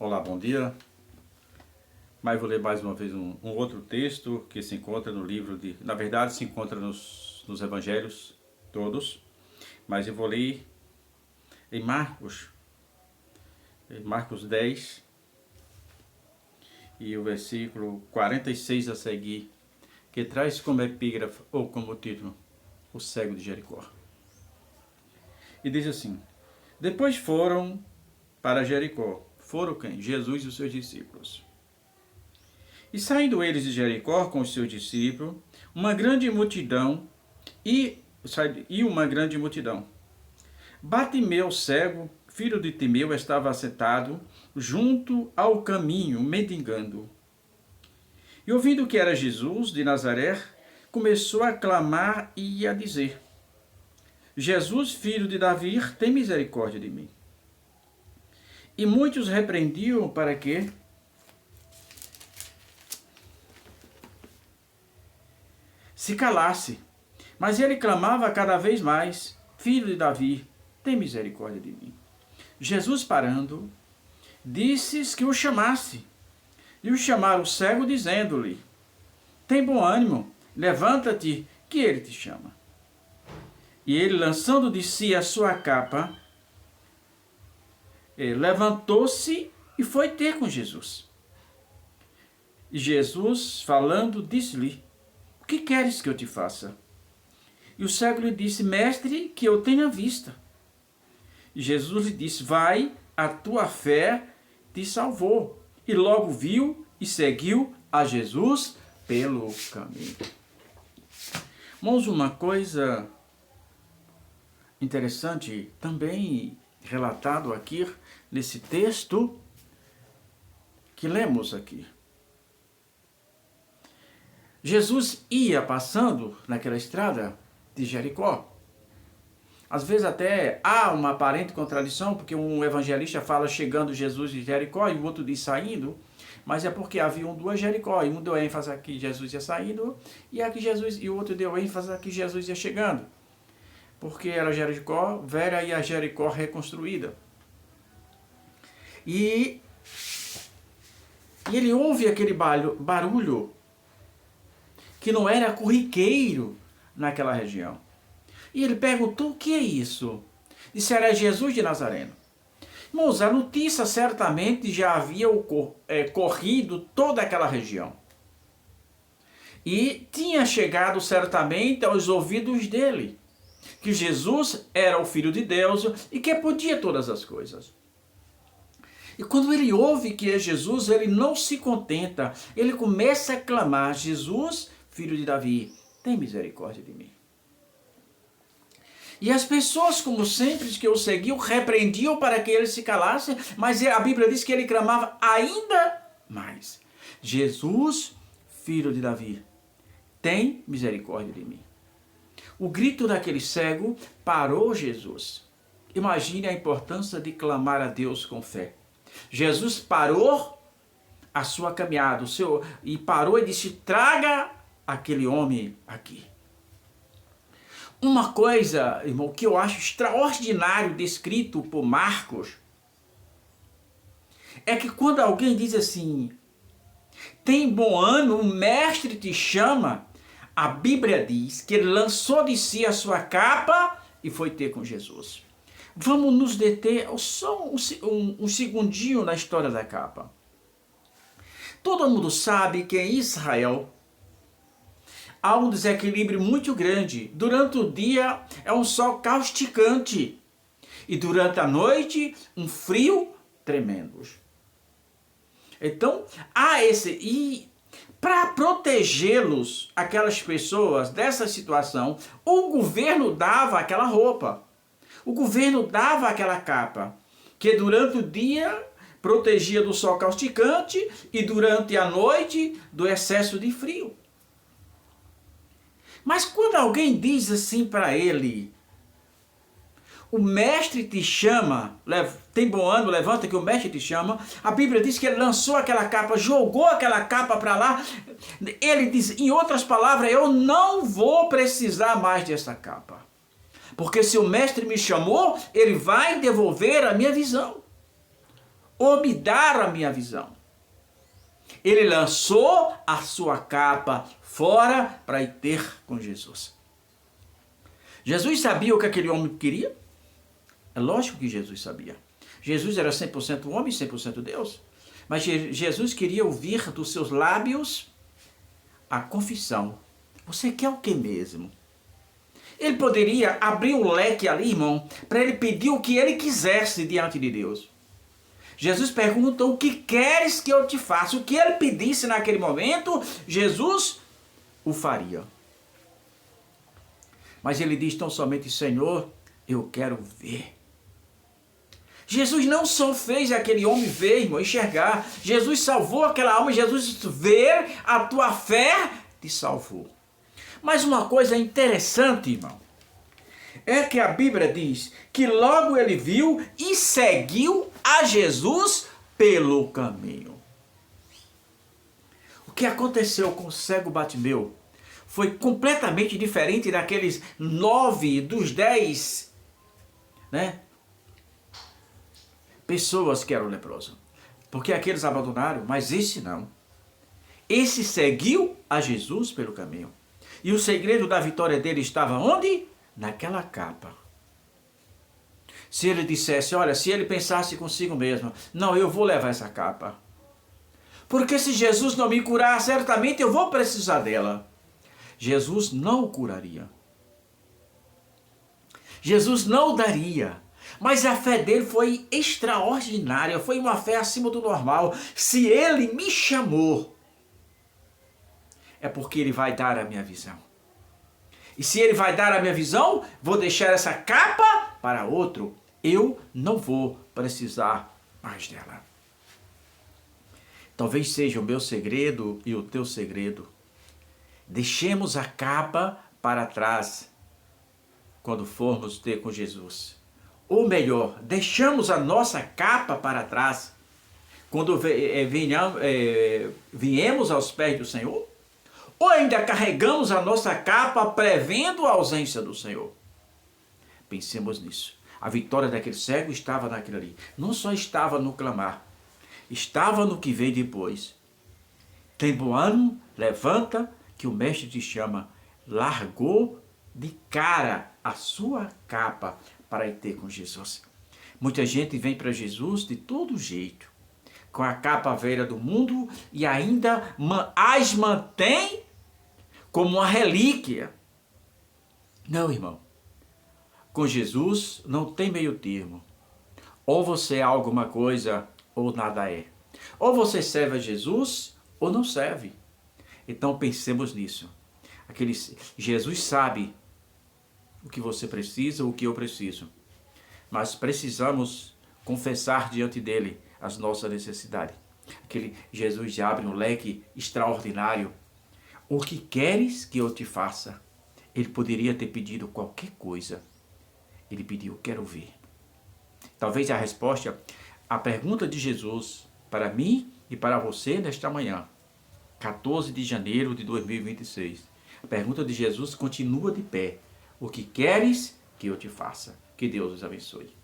Olá, bom dia. Mas vou ler mais uma vez um outro texto que se encontra no livro de... Na verdade, se encontra nos evangelhos todos. Mas eu vou ler em Marcos 10, e o versículo 46 a seguir, que traz como epígrafe, ou como título, o cego de Jericó. E diz assim: depois foram para Jericó. Foram quem? Jesus e os seus discípulos. E saindo eles de Jericó com os seus discípulos, uma grande multidão, Bartimeu, cego, filho de Timeu, estava assentado junto ao caminho, mendigando. E ouvindo que era Jesus de Nazaré, começou a clamar e a dizer: Jesus, filho de Davi, tem misericórdia de mim. E muitos repreendiam para que se calasse. Mas ele clamava cada vez mais: Filho de Davi, tem misericórdia de mim. Jesus, parando, disse que o chamasse. E o chamaram o cego, dizendo-lhe: tem bom ânimo, levanta-te, que ele te chama. E ele, lançando de si a sua capa, levantou-se e foi ter com Jesus. E Jesus, falando, disse-lhe: o que queres que eu te faça? E o cego lhe disse: mestre, que eu tenha vista. E Jesus lhe disse: vai, a tua fé te salvou. E logo viu e seguiu a Jesus pelo caminho. Irmãos, uma coisa interessante também relatado aqui nesse texto que lemos aqui. Jesus ia passando naquela estrada de Jericó. Às vezes até há uma aparente contradição, porque um evangelista fala chegando Jesus de Jericó e o outro diz saindo, mas é porque haviam duas Jericó, e um deu ênfase a que Jesus ia saindo, e o outro deu ênfase a que Jesus ia chegando. Porque era Jericó velha e a Jericó reconstruída. E ele ouve aquele barulho que não era corriqueiro naquela região. E ele perguntou: o que é isso? Disse: era Jesus de Nazareno. Irmãos, a notícia certamente já havia corrido toda aquela região. E tinha chegado certamente aos ouvidos dele que Jesus era o Filho de Deus e que podia todas as coisas. E quando ele ouve que é Jesus, ele não se contenta. Ele começa a clamar: Jesus, Filho de Davi, tem misericórdia de mim. E as pessoas, como sempre, que o seguiam, repreendiam para que ele se calasse, mas a Bíblia diz que ele clamava ainda mais: Jesus, Filho de Davi, tem misericórdia de mim. O grito daquele cego parou Jesus. Imagine a importância de clamar a Deus com fé. Jesus parou a sua caminhada, e parou e disse: traga aquele homem aqui. Uma coisa, irmão, que eu acho extraordinário descrito por Marcos, é que quando alguém diz assim: tem bom ânimo, o mestre te chama, a Bíblia diz que ele lançou de si a sua capa e foi ter com Jesus. Vamos nos deter só um segundinho na história da capa. Todo mundo sabe que em Israel há um desequilíbrio muito grande. Durante o dia é um sol causticante e durante a noite um frio tremendo. Então há e para protegê-los, aquelas pessoas dessa situação, o governo dava aquela roupa. O governo dava aquela capa, que durante o dia protegia do sol causticante e durante a noite do excesso de frio. Mas quando alguém diz assim para ele: o mestre te chama, tem bom ânimo, levanta que o mestre te chama, a Bíblia diz que ele lançou aquela capa, jogou aquela capa para lá. Ele diz, em outras palavras: eu não vou precisar mais dessa capa. Porque se o mestre me chamou, ele vai devolver a minha visão. ou me dar a minha visão. Ele lançou a sua capa fora para ir ter com Jesus. Jesus sabia o que aquele homem queria? É lógico que Jesus sabia. Jesus era 100% homem e 100% Deus. Mas Jesus queria ouvir dos seus lábios a confissão. Você quer o que mesmo? Ele poderia abrir um leque ali, irmão, para ele pedir o que ele quisesse diante de Deus. Jesus perguntou: o que queres que eu te faça? O que ele pedisse naquele momento, Jesus o faria. Mas ele diz tão somente: Senhor, eu quero ver. Jesus não só fez aquele homem ver, irmão, enxergar. Jesus salvou aquela alma. Jesus ver, a tua fé te salvou. Mas uma coisa interessante, irmão, é que a Bíblia diz que logo ele viu e seguiu a Jesus pelo caminho. O que aconteceu com o cego Bartimeu foi completamente diferente daqueles 9 dos 10, né, pessoas que eram leprosos. Porque aqueles abandonaram, mas esse não. Esse seguiu a Jesus pelo caminho. E o segredo da vitória dele estava onde? Naquela capa. Se ele dissesse, olha, se ele pensasse consigo mesmo, não, eu vou levar essa capa. Porque se Jesus não me curar, certamente eu vou precisar dela. Jesus não o curaria. Jesus não o daria. Mas a fé dele foi extraordinária, foi uma fé acima do normal. Se ele me chamou, é porque ele vai dar a minha visão. E se ele vai dar a minha visão, vou deixar essa capa para outro. Eu não vou precisar mais dela. Talvez seja o meu segredo e o teu segredo. Deixemos a capa para trás quando formos ter com Jesus. Ou melhor, deixamos a nossa capa para trás quando viemos aos pés do Senhor? Ou ainda carregamos a nossa capa prevendo a ausência do Senhor? Pensemos nisso. A vitória daquele cego estava naquilo ali. Não só estava no clamar, estava no que veio depois. Tem bom ânimo, levanta, que o mestre te chama. Largou de cara a sua capa para ir ter com Jesus. Muita gente vem para Jesus de todo jeito, com a capa velha do mundo e ainda as mantém como uma relíquia. Não, irmão. Com Jesus não tem meio termo. Ou você é alguma coisa ou nada é. Ou você serve a Jesus ou não serve. Então pensemos nisso. Jesus sabe o que você precisa, o que eu preciso. Mas precisamos confessar diante dele as nossas necessidades. Jesus abre um leque extraordinário. O que queres que eu te faça? Ele poderia ter pedido qualquer coisa. Ele pediu, quero ver. Talvez a resposta à pergunta de Jesus para mim e para você nesta manhã, 14 de janeiro de 2026. A pergunta de Jesus continua de pé. O que queres que eu te faça? Que Deus os abençoe.